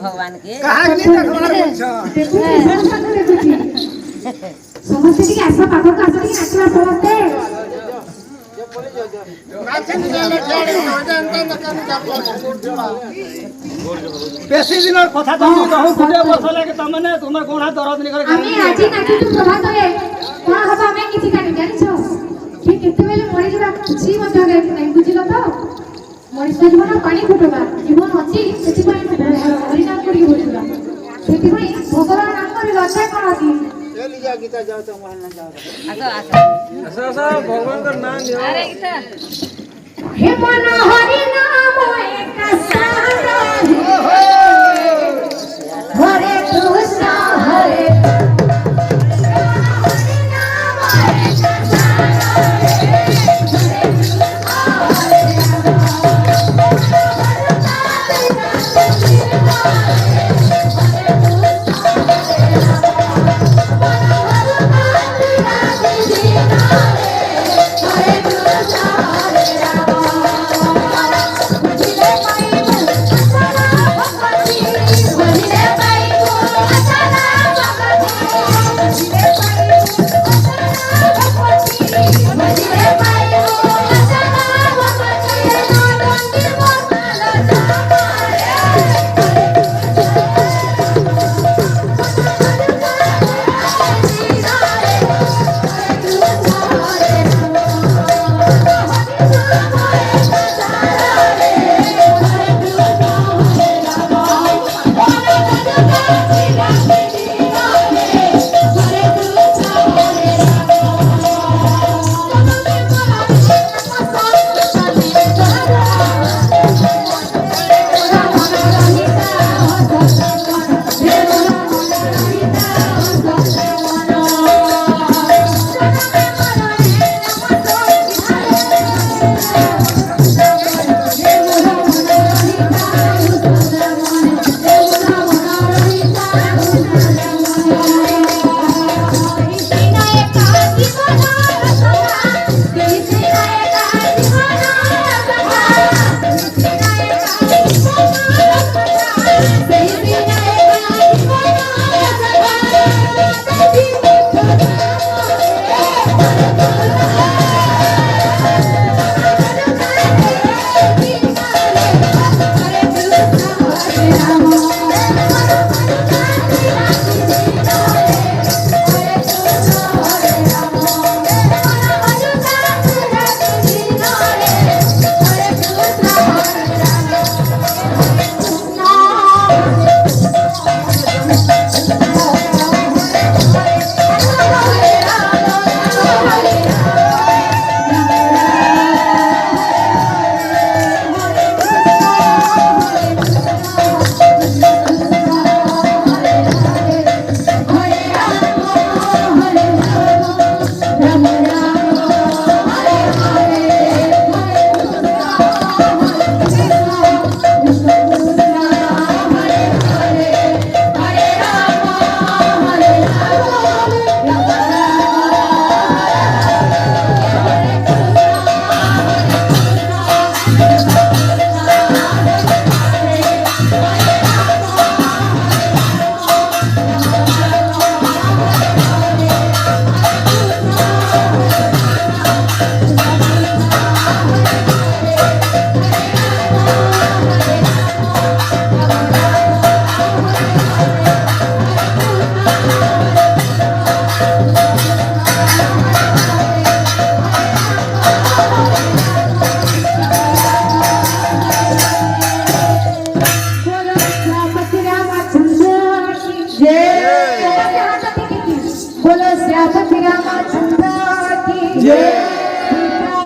भगवान के समस्ते टिके आसा पाखो का आसा टिके नाचला समस्ते बेसी दिनर কথা তুমি বহু খুদে বসলে কি তমনে তোমার কোনা দরদ নি করে আমি আজি নাচি তু প্রভাত রে কোন হবা আমি কিছু জানি জানিছো কি কেতে বেলে মরি যা কিছু মত রে নাই বুঝিলো তো মଣିଷ ଜୀବନ ପାଣି ଫୁଟବା ଜୀବନ ଅଛି ସେଥିପାଇଁ ହରିନାମ କରିକି ବୁଲିବା ସେଥିପାଇଁ ଭଗବାନ ନାମରେ ଲଜ୍ଜା କ'ଣ ଅଛି ଗୀତା ଯାଉ ତ ମହଲ ନା ଯାଉ ଆସ ଭଗବାନଙ୍କ ନାମ ନିଅ ଆରେ ଗୀତା हे मन हरि नाम एक सार हरे कृष्ण हरे बोलो श्यामती रामचंद्र की जय।